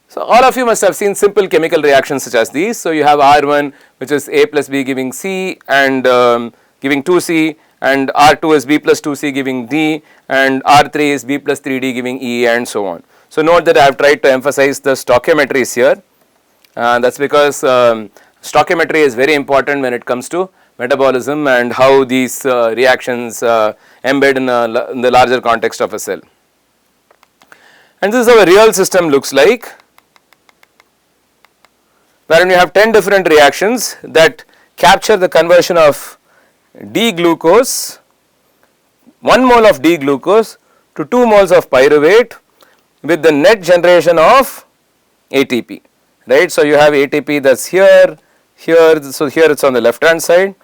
So, all of you must have seen simple chemical reactions such as these. So, you have R1 which is A plus B giving C and giving 2C, and R2 is B plus 2C giving D, and R3 is B plus 3D giving E, and so on. So, note that I have tried to emphasize the stoichiometries here, that is because stoichiometry is very important when it comes to metabolism and how these reactions embed in the larger context of a cell. And this is how a real system looks like, wherein you have 10 different reactions that capture the conversion of D-glucose, 1 mole of D-glucose to 2 moles of pyruvate with the net generation of ATP, right. So, you have ATP that is here, so here it is on the left hand side,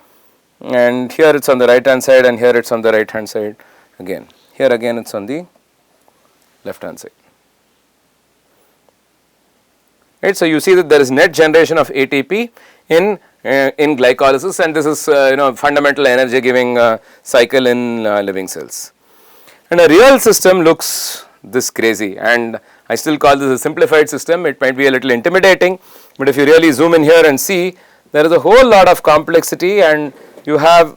and here it is on the right hand side, and here it is on the right hand side again, here again it is on the left hand side. Right. So, you see that there is net generation of ATP in glycolysis, and this is fundamental energy giving cycle in living cells. And a real system looks this crazy, and I still call this a simplified system. It might be a little intimidating, but if you really zoom in here and see, there is a whole lot of complexity, and you have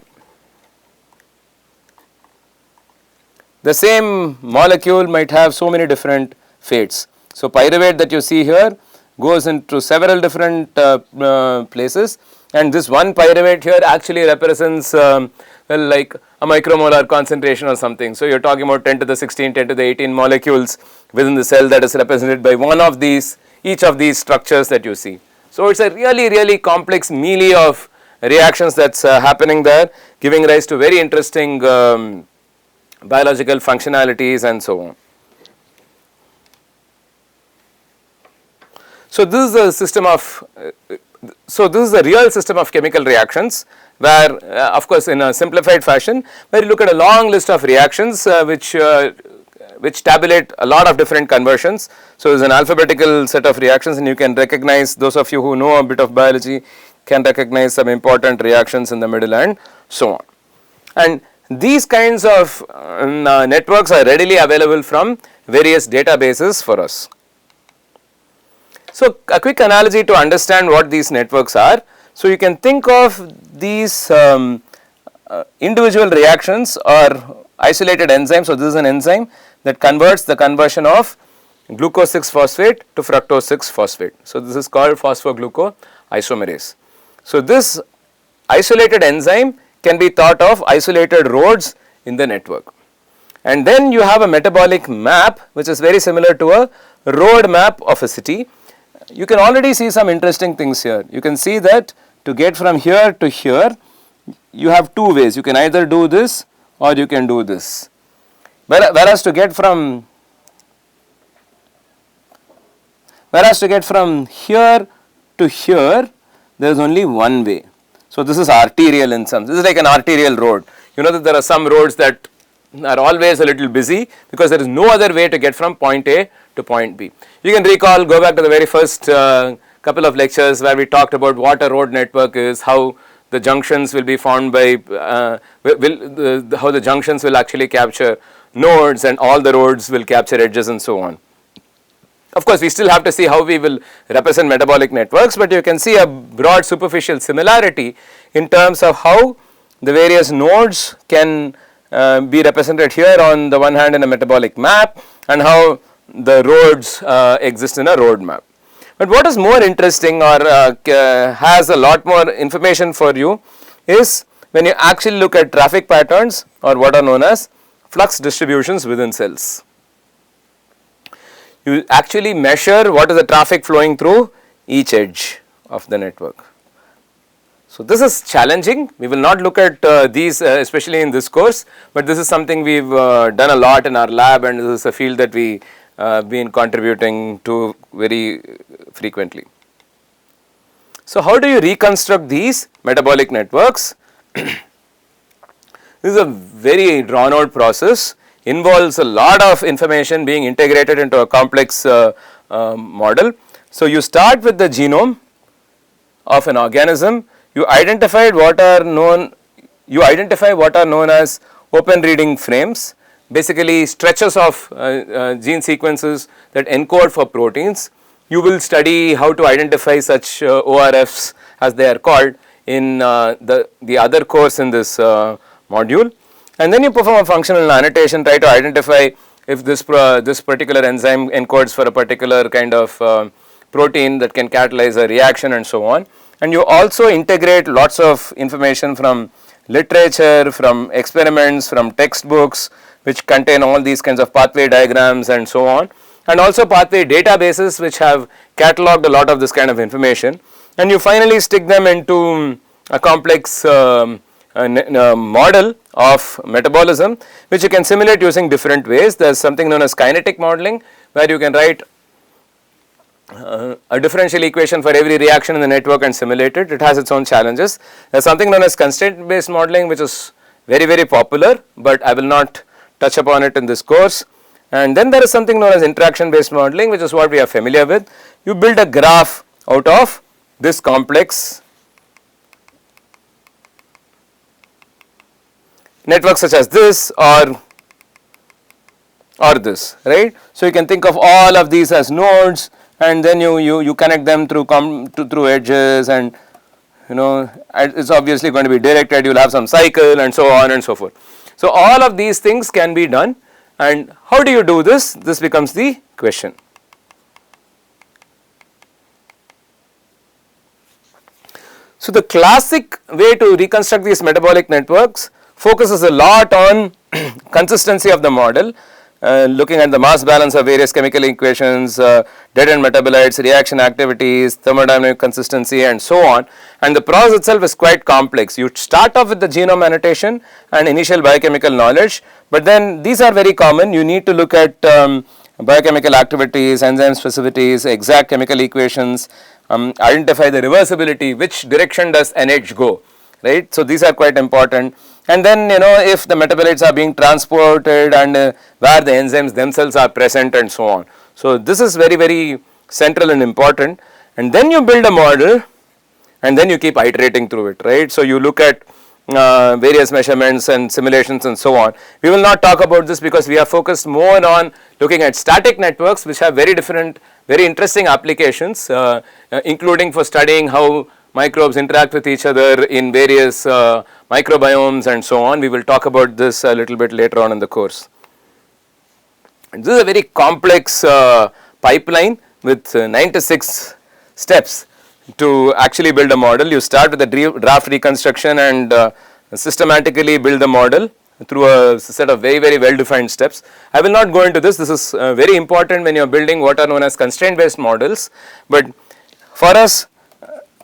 the same molecule might have so many different fates. So, pyruvate that you see here goes into several different places, and this one pyruvate here actually represents well, like a micromolar concentration or something. So, you are talking about 10 to the 16, 10 to the 18 molecules within the cell that is represented by one of these, each of these structures that you see. So, it is a really complex melee of reactions that is happening there, giving rise to very interesting biological functionalities and so on. So, this is a system of this is a real system of chemical reactions, where of course in a simplified fashion, where you look at a long list of reactions which tabulate a lot of different conversions. So, there is an alphabetical set of reactions, and you can recognize, those of you who know a bit of biology can recognize some important reactions in the middle and so on. And these kinds of networks are readily available from various databases for us. So, a quick analogy to understand what these networks are. So, you can think of these individual reactions or isolated enzymes. So, this is an enzyme that converts the conversion of glucose 6-phosphate to fructose 6-phosphate. So, this is called phosphoglucoisomerase. So, this isolated enzyme can be thought of isolated roads in the network. And then you have a metabolic map which is very similar to a road map of a city. You can already see some interesting things here. You can see that to get from here to here, you have two ways. You can either do this or you can do this. Whereas to get from here to here, there is only one way. So, this is arterial in some. This is like an arterial road. You know that there are some roads that are always a little busy because there is no other way to get from point A to point B. You can recall, go back to the very first couple of lectures where we talked about what a road network is, how the junctions will be formed by, how the junctions will actually capture nodes and all the roads will capture edges and so on. Of course, we still have to see how we will represent metabolic networks, but you can see a broad superficial similarity in terms of how the various nodes can be represented here on the one hand in a metabolic map, and how the roads exist in a road map. But what is more interesting or has a lot more information for you is when you actually look at traffic patterns or what are known as flux distributions within cells. You actually measure what is the traffic flowing through each edge of the network. So, this is challenging. We will not look at these especially in this course, but this is something we have done a lot in our lab, and this is a field that we been contributing to very frequently. So, how do you reconstruct these metabolic networks? This is a very drawn out process, involves a lot of information being integrated into a complex model. So, you start with the genome of an organism, you identify what are known as open reading frames, basically stretches of gene sequences that encode for proteins, you will study how to identify such ORFs as they are called in the other course in this module. And then you perform a functional annotation, try to identify if this particular enzyme encodes for a particular kind of protein that can catalyze a reaction and so on. And you also integrate lots of information from literature, from experiments, from textbooks which contain all these kinds of pathway diagrams and so on, and also pathway databases which have catalogued a lot of this kind of information, and you finally stick them into a complex model of metabolism which you can simulate using different ways. There is something known as kinetic modeling, where you can write a differential equation for every reaction in the network and simulate it. It has its own challenges. There is something known as constraint based modeling, which is very popular, but I will not touch upon it in this course. And then there is something known as interaction based modeling, which is what we are familiar with. You build a graph out of this complex network such as this or this, right. So you can think of all of these as nodes, and then you connect them through edges, and it's obviously going to be directed. You will have some cycle and so on and so forth. So all of these things can be done, and how do you do this? This becomes the question. So the classic way to reconstruct these metabolic networks focuses a lot on consistency of the model, looking at the mass balance of various chemical equations, dead end metabolites, reaction activities, thermodynamic consistency and so on, and the process itself is quite complex. You start off with the genome annotation and initial biochemical knowledge, but then these are very common. You need to look at biochemical activities, enzyme specificities, exact chemical equations, identify the reversibility, which direction does NH go, right. So these are quite important. And then if the metabolites are being transported and where the enzymes themselves are present and so on. So this is very central and important, and then you build a model and then you keep iterating through it, right. So you look at various measurements and simulations and so on. We will not talk about this because we are focused more on looking at static networks, which have very interesting applications, including for studying how microbes interact with each other in various microbiomes and so on. We will talk about this a little bit later on in the course. And this is a very complex pipeline with 96 steps to actually build a model. You start with the draft reconstruction and systematically build the model through a set of very well defined steps. I will not go into this. This is very important when you are building what are known as constraint based models, but for us,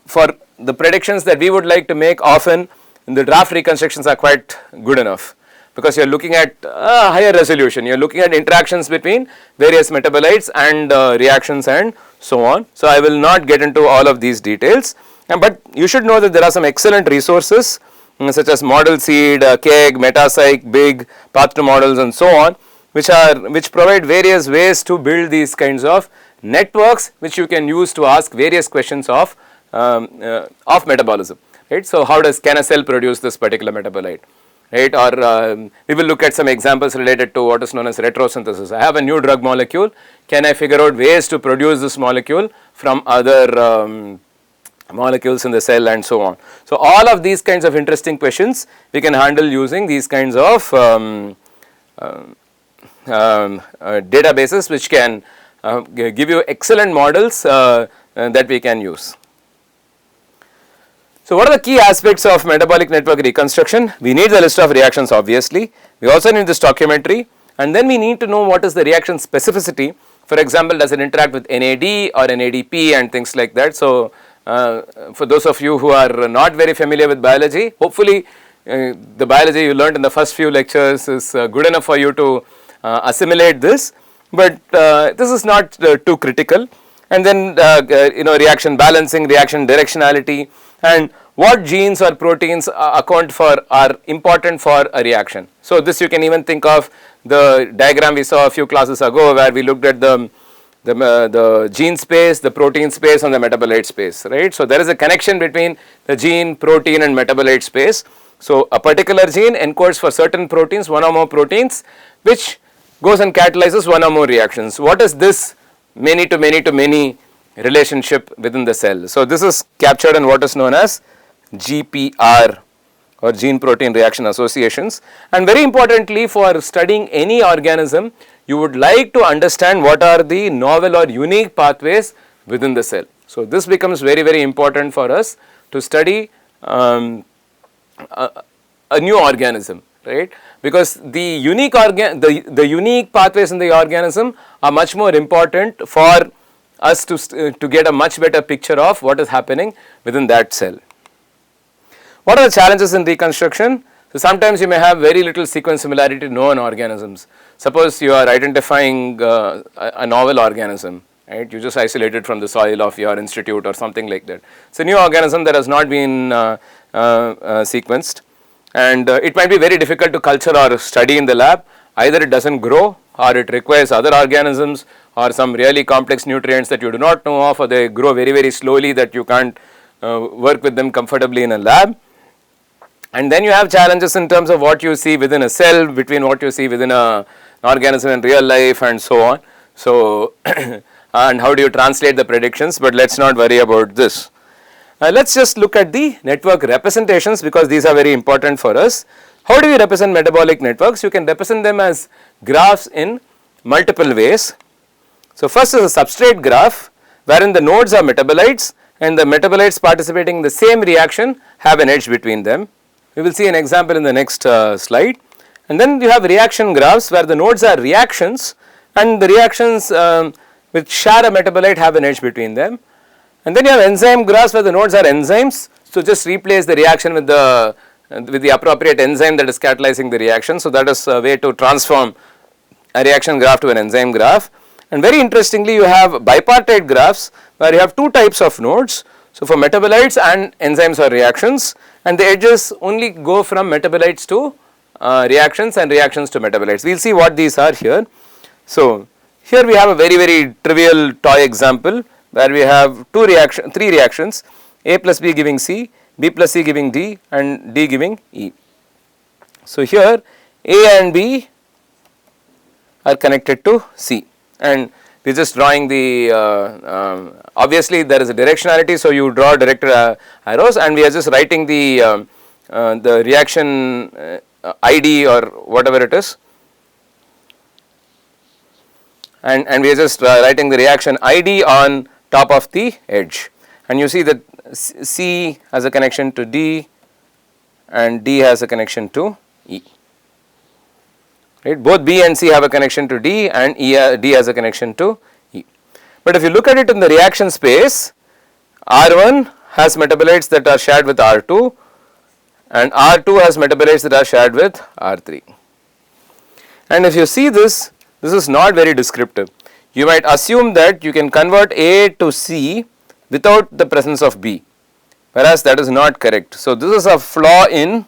for the predictions that we would like to make, often the draft reconstructions are quite good enough, because you are looking at a higher resolution, you are looking at interactions between various metabolites and reactions and so on. So I will not get into all of these details, but you should know that there are some excellent resources such as Model Seed, KEGG, Metapsych, BIG, Path to Models and so on, which provide various ways to build these kinds of networks which you can use to ask various questions of metabolism, right. So can a cell produce this particular metabolite, right, or we will look at some examples related to what is known as retrosynthesis. I have a new drug molecule, can I figure out ways to produce this molecule from other molecules in the cell and so on. So all of these kinds of interesting questions we can handle using these kinds of databases which can give you excellent models that we can use. So what are the key aspects of metabolic network reconstruction? We need the list of reactions obviously, we also need the stoichiometry, and then we need to know what is the reaction specificity. For example, does it interact with NAD or NADP and things like that. So for those of you who are not very familiar with biology, hopefully the biology you learned in the first few lectures is good enough for you to assimilate this, but this is not too critical. And then reaction balancing, reaction directionality, and what genes or proteins are important for a reaction. So this you can even think of the diagram we saw a few classes ago, where we looked at the gene space, the protein space and the metabolite space, right. So there is a connection between the gene, protein and metabolite space. So a particular gene encodes for certain proteins, one or more proteins, which goes and catalyzes one or more reactions. What is this many to many to many relationship within the cell. So, this is captured in what is known as GPR or gene protein reaction associations, and very importantly for studying any organism you would like to understand what are the novel or unique pathways within the cell. So, this becomes very important for us to study a new organism, right, because the unique the unique pathways in the organism are much more important for us to get a much better picture of what is happening within that cell. What are the challenges in reconstruction? So, sometimes you may have very little sequence similarity to known organisms. Suppose you are identifying a novel organism, right, you just isolate it from the soil of your institute or something like that. It is a new organism that has not been sequenced, and it might be very difficult to culture or study in the lab. Either it does not grow, or it requires other organisms or some really complex nutrients that you do not know of, or they grow very slowly that you cannot work with them comfortably in a lab. And then you have challenges in terms of what you see within a cell, between what you see within an organism in real life and so on. So, and how do you translate the predictions, but let us not worry about this. Let us just look at the network representations, because these are very important for us. How do we represent metabolic networks? You can represent them as graphs in multiple ways. So, first is a substrate graph wherein the nodes are metabolites and the metabolites participating in the same reaction have an edge between them. We will see an example in the next slide. And then you have reaction graphs where the nodes are reactions and the reactions which share a metabolite have an edge between them. And then you have enzyme graphs where the nodes are enzymes. So, just replace the reaction with the appropriate enzyme that is catalyzing the reaction. So, that is a way to transform a reaction graph to an enzyme graph. And very interestingly, you have bipartite graphs where you have two types of nodes. So, for metabolites and enzymes or reactions, and the edges only go from metabolites to reactions and reactions to metabolites. We will see what these are here. So, here we have a very trivial toy example where we have three reactions, A plus B giving C, B plus C giving D, and D giving E. So, here A and B are connected to C, and we are just drawing the obviously there is a directionality, so you draw directed arrows, and we are just writing the reaction ID or whatever it is, and we are just writing the reaction ID on top of the edge, and you see that C has a connection to D and D has a connection to E. Right, both B and C have a connection to D and D has a connection to E. But if you look at it in the reaction space, R1 has metabolites that are shared with R2 and R2 has metabolites that are shared with R3. And if you see this is not very descriptive. You might assume that you can convert A to C without the presence of B, whereas that is not correct. So, this is a flaw in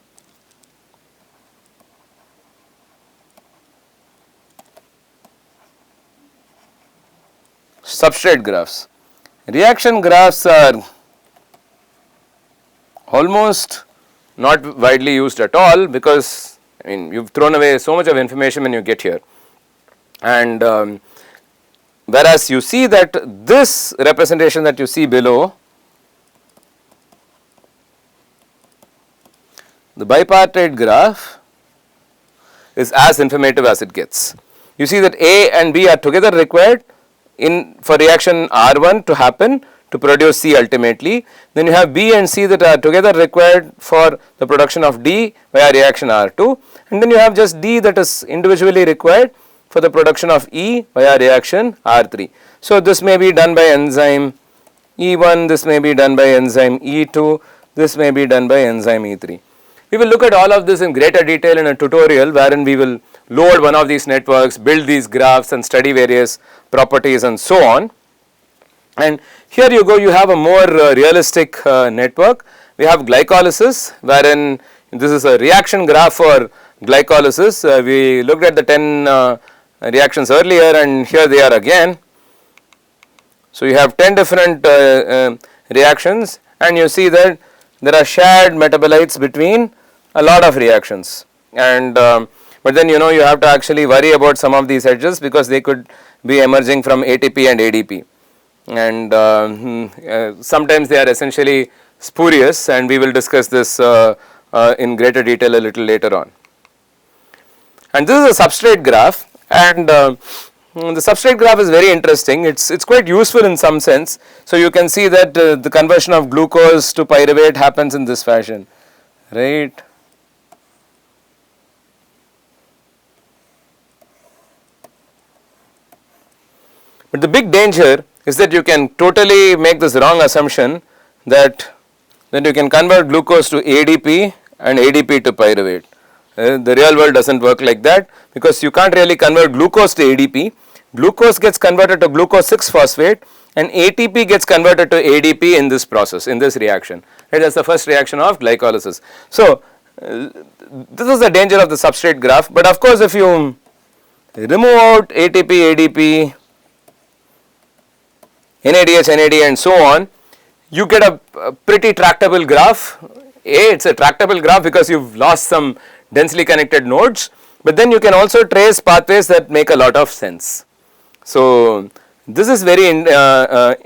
substrate graphs. Reaction graphs are almost not widely used at all, because I mean you have thrown away so much of information when you get here, and whereas you see that this representation that you see below, the bipartite graph, is as informative as it gets. You see that A and B are together required for reaction R1 to happen to produce C ultimately. Then you have B and C that are together required for the production of D via reaction R2, and then you have just D that is individually required for the production of E via reaction R3. So, this may be done by enzyme E1, this may be done by enzyme E2, this may be done by enzyme E3. We will look at all of this in greater detail in a tutorial wherein we will load one of these networks, build these graphs and study various properties and so on. And here you go, you have a more realistic network. We have glycolysis, wherein this is a reaction graph for glycolysis. We looked at the 10 reactions earlier, and here they are again. So, you have 10 different reactions, and you see that there are shared metabolites between a lot of reactions, and but then you have to actually worry about some of these edges because they could be emerging from ATP and ADP. and sometimes they are essentially spurious, and we will discuss this in greater detail a little later on. And this is a substrate graph, and the substrate graph is very interesting. It's quite useful in some sense. So you can see that the conversion of glucose to pyruvate happens in this fashion, right? But the big danger is that you can totally make this wrong assumption that you can convert glucose to ADP and ADP to pyruvate. The real world doesn't work like that, because you can't really convert glucose to ADP. Glucose gets converted to glucose 6-phosphate, and ATP gets converted to ADP in this process, in this reaction. Right? That's the first reaction of glycolysis. So this is the danger of the substrate graph. But of course, if you remove out ATP, ADP, NADH, NAD and so on, you get a pretty tractable graph. It's a tractable graph because you've lost some densely connected nodes, but then you can also trace pathways that make a lot of sense. So this is very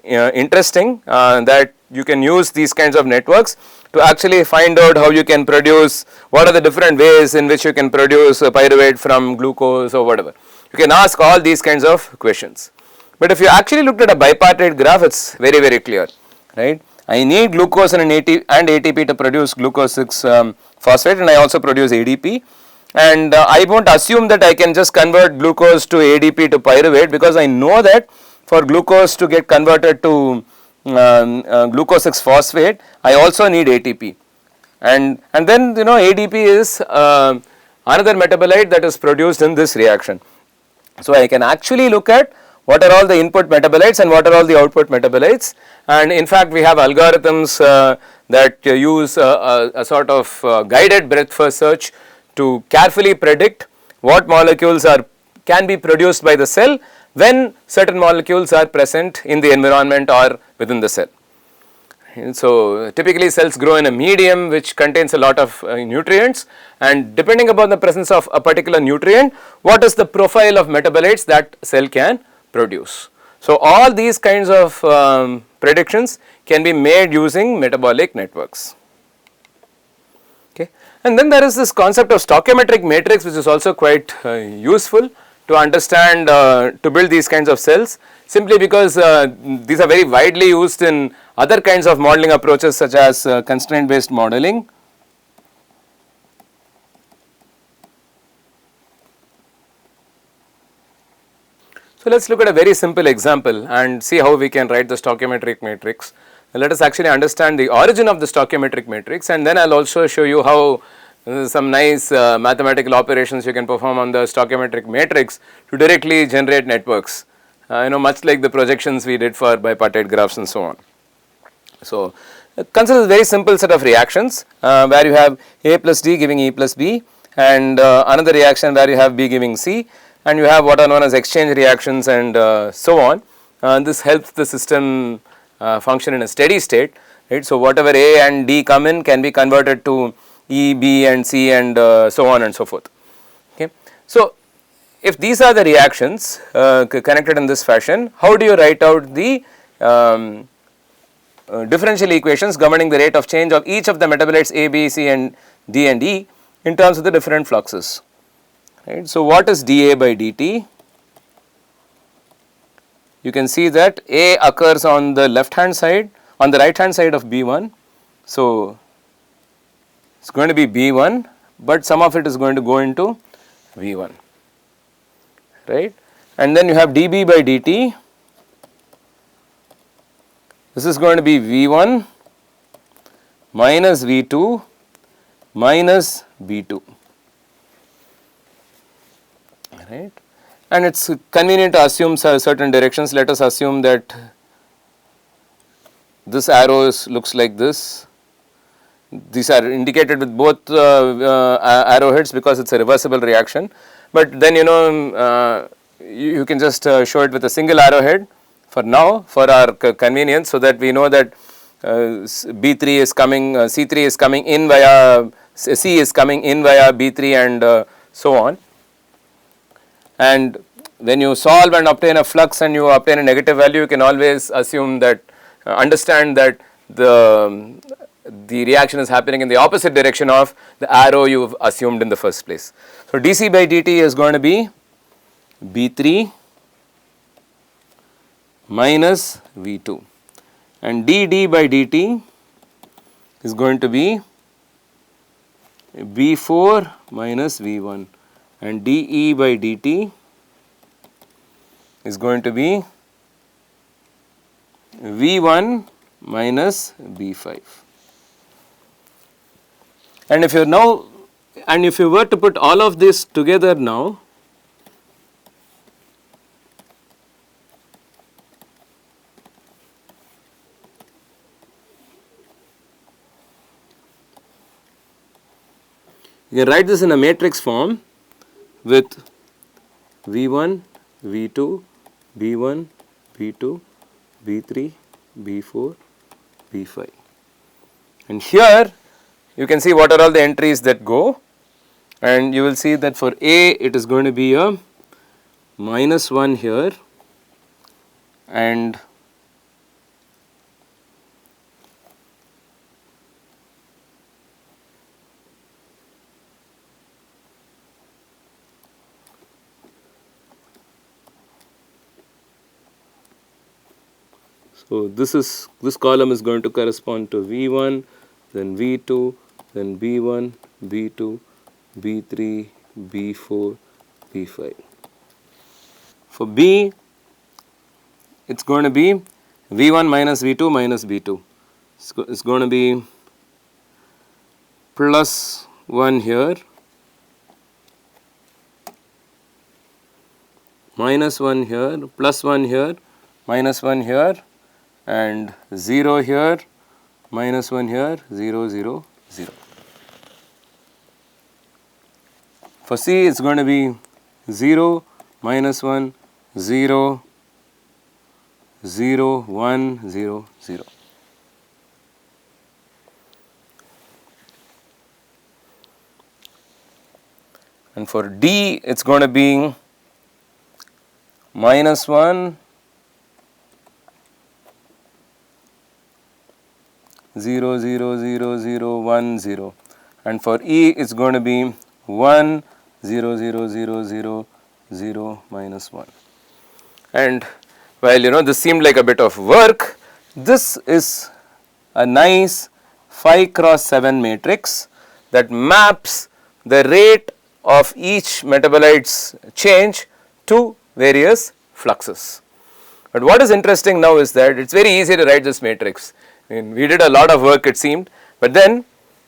interesting that you can use these kinds of networks to actually find out how you can produce, what are the different ways in which you can produce pyruvate from glucose or whatever. You can ask all these kinds of questions. But if you actually looked at a bipartite graph, it's very, very clear, right? I need glucose and ATP to produce glucose 6-phosphate, and I also produce ADP. And I won't assume that I can just convert glucose to ADP to pyruvate, because I know that for glucose to get converted to glucose 6-phosphate, I also need ATP. And then ADP is another metabolite that is produced in this reaction. So I can actually look at what are all the input metabolites and what are all the output metabolites, and in fact we have algorithms that use a sort of guided breadth first search to carefully predict what molecules can be produced by the cell when certain molecules are present in the environment or within the cell. And so typically cells grow in a medium which contains a lot of nutrients, and depending upon the presence of a particular nutrient, what is the profile of metabolites that cell can produce. So all these kinds of predictions can be made using metabolic networks. Okay. And then there is this concept of stoichiometric matrix, which is also quite useful to understand, to build these kinds of cells, simply because these are very widely used in other kinds of modeling approaches such as constraint based modeling. So let us look at a very simple example and see how we can write the stoichiometric matrix. Let us actually understand the origin of the stoichiometric matrix, and then I will also show you how some nice mathematical operations you can perform on the stoichiometric matrix to directly generate networks, much like the projections we did for bipartite graphs and so on. So consider a very simple set of reactions where you have A plus D giving E plus B, and another reaction where you have B giving C, and you have what are known as exchange reactions and so on. This helps the system function in a steady state, right. So whatever A and D come in can be converted to E, B and C and so on and so forth. Okay. So if these are the reactions connected in this fashion, how do you write out the differential equations governing the rate of change of each of the metabolites A, B, C and D and E in terms of the different fluxes? Right. So what is dA by dt? You can see that A occurs on the left hand side, on the right hand side of B1. So it's going to be B1, but some of it is going to go into V1, right. And then you have dB by dt. This is going to be V1 minus V2 minus B2. Right. And it is convenient to assume certain directions. Let us assume that this arrow looks like this. These are indicated with both arrowheads because it is a reversible reaction, but then you can just show it with a single arrowhead for now for our convenience, so that we know that B3 is coming, C3 is coming in via, C is coming in via B3 and so on. And when you solve and obtain a flux and you obtain a negative value, you can always assume that, understand that the reaction is happening in the opposite direction of the arrow you have assumed in the first place. So, dC by dt is going to be B3 minus V2, and dd by dt is going to be B4 minus V1, and dE by dt is going to be V1 minus B5. And if you were to put all of this together now, you can write this in a matrix form with V1, V2, B1, B2, B3, B4, B5. And here you can see what are all the entries that go, and you will see that for A it is going to be a -1 here, and so this column is going to correspond to V1, then V2, then B1, B2, B3, B4, B5. For B, it's going to be V1 minus V2 minus B2. It's going to be +1 here, -1 here, +1 here, -1 here, and 0 here, -1 here, 0, 0, 0. For C, it's going to be 0, -1, 0, 0, 1, 0, 0. And for D, it's going to be -1, 0, 0, 0, 0, 1, 0, and for E it's going to be 1, 0, 0, 0, 0, 0, -1. And while this seemed like a bit of work, this is a nice 5 cross 7 matrix that maps the rate of each metabolite's change to various fluxes. But what is interesting now is that it's very easy to write this matrix. We did a lot of work, it seemed, but then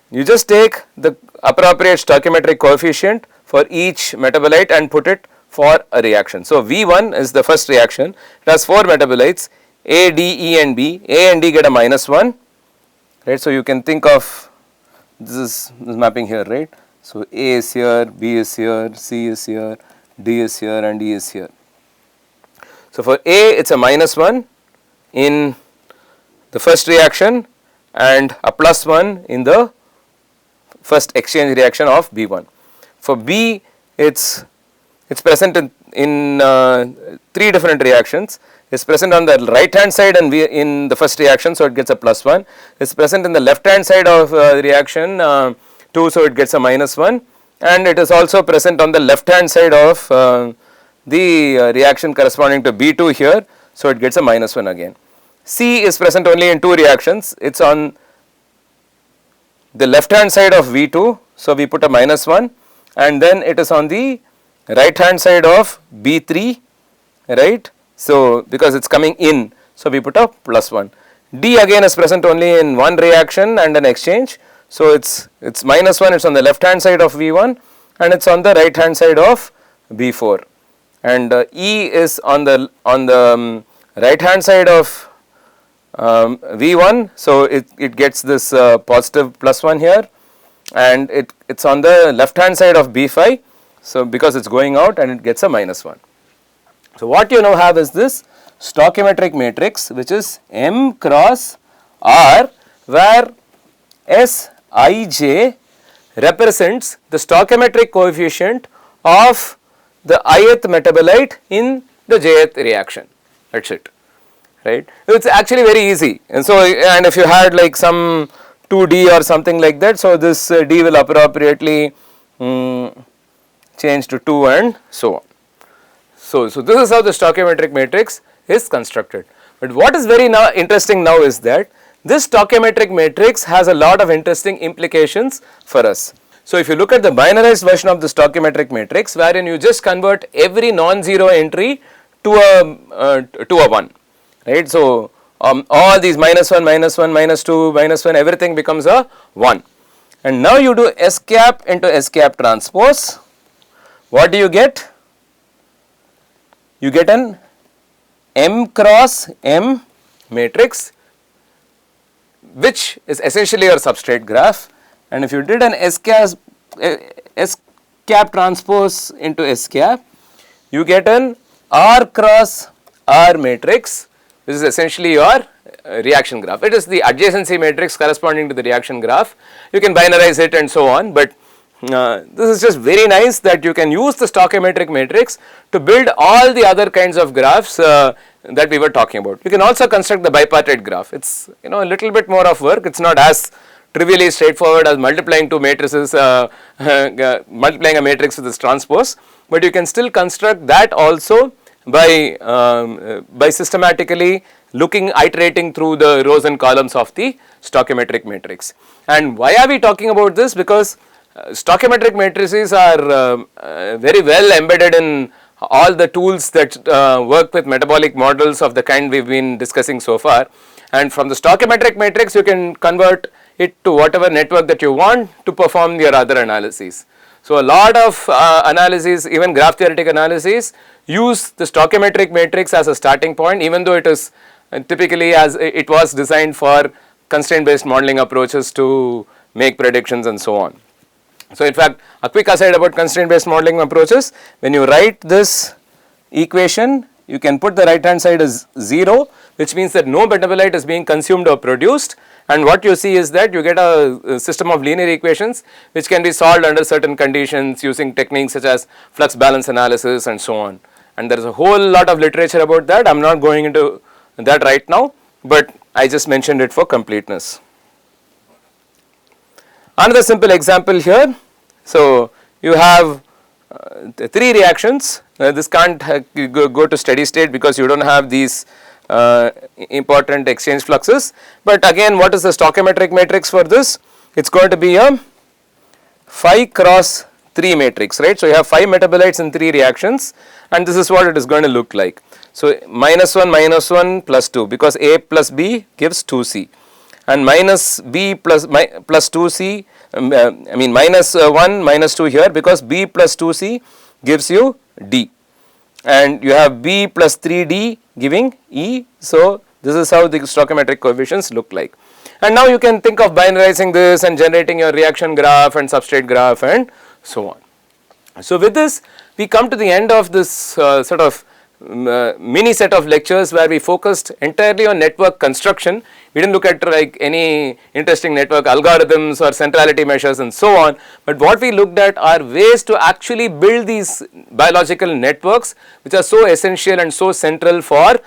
you just take the appropriate stoichiometric coefficient for each metabolite and put it for a reaction. So, V1 is the first reaction, it has 4 metabolites A, D, E and B. A and D get a -1, right. So, you can think of this mapping here, right. So, A is here, B is here, C is here, D is here and E is here. So, for A it is a -1 in the first reaction and a +1 in the first exchange reaction of B1. For B, it's present in 3 different reactions. It's present on the right hand side and in the first reaction, so it gets a +1. It's present in the left hand side of reaction 2, so it gets a -1, and it is also present on the left hand side of the reaction corresponding to B2 here, so it gets a -1 again. C is present only in 2 reactions, it is on the left hand side of V2, so we put a -1, and then it is on the right hand side of B3, right. So, because it is coming in, so we put a +1. D again is present only in 1 reaction and an exchange, so it's -1, it's on the left hand side of V1 and it's on the right hand side of B4, and E is on the right hand side of V1, so it gets this positive +1 here, and it's on the left hand side of B5, so because it's going out and it gets a -1. So what you now have is this stoichiometric matrix which is M cross R, where Sij represents the stoichiometric coefficient of the ith metabolite in the jth reaction. That is it, right. It is actually very easy, and so, and if you had like some 2D or something like that, so this D will appropriately change to 2 and so on. So this is how the stoichiometric matrix is constructed. But what is very interesting now is that this stoichiometric matrix has a lot of interesting implications for us. So if you look at the binarized version of the stoichiometric matrix, wherein you just convert every non-zero entry to a 1, right. So all these -1, -1, -2, -1, everything becomes a 1, and now you do S cap into S cap transpose. What do you get? You get an M cross M matrix, which is essentially your substrate graph, and if you did an S cap transpose into S cap, you get an R cross R matrix, which is essentially your reaction graph. It is the adjacency matrix corresponding to the reaction graph. You can binarize it and so on, but this is just very nice that you can use the stoichiometric matrix to build all the other kinds of graphs that we were talking about. You can also construct the bipartite graph. It is a little bit more of work. It is not as trivially straightforward as multiplying two matrices, multiplying a matrix with this transpose, but you can still construct that also by systematically iterating through the rows and columns of the stoichiometric matrix. And why are we talking about this? Because stoichiometric matrices are very well embedded in all the tools that work with metabolic models of the kind we have been discussing so far, and from the stoichiometric matrix you can convert it to whatever network that you want to perform your other analyses. So a lot of analyses, even graph theoretic analyses, use the stoichiometric matrix as a starting point, even though it is typically as it was designed for constraint based modeling approaches to make predictions and so on. So in fact, a quick aside about constraint based modeling approaches, when you write this equation, you can put the right hand side as 0, which means that no metabolite is being consumed or produced, and what you see is that you get a system of linear equations which can be solved under certain conditions using techniques such as flux balance analysis and so on. And there is a whole lot of literature about that. I am not going into that right now, but I just mentioned it for completeness. Another simple example here. So you have 3 reactions. This can't go to steady state because you do not have these important exchange fluxes, but again, what is the stoichiometric matrix for this? It is going to be a 5 cross 3 matrix, right. So you have 5 metabolites in 3 reactions, and this is what it is going to look like. So -1 plus 2, because A plus B gives 2C, and minus B plus 2C, I mean -1 -2 here, because B plus 2C gives you D, and you have B plus 3D giving E. So this is how the stoichiometric coefficients look like. And now you can think of binarizing this and generating your reaction graph and substrate graph and so on. So with this, we come to the end of this sort of mini set of lectures where we focused entirely on network construction. We did not look at like any interesting network algorithms or centrality measures and so on, but what we looked at are ways to actually build these biological networks which are so essential and so central for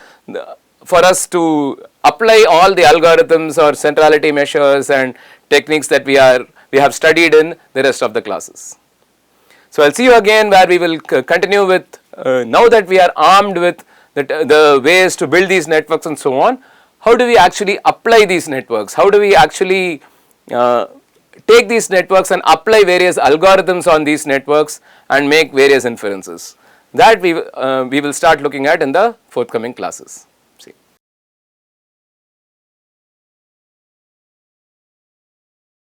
us to apply all the algorithms or centrality measures and techniques that we have studied in the rest of the classes. So I will see you again where we will continue with now that we are armed with the ways to build these networks and so on. How do we actually apply these networks? How do we actually take these networks and apply various algorithms on these networks and make various inferences? That we will start looking at in the forthcoming classes.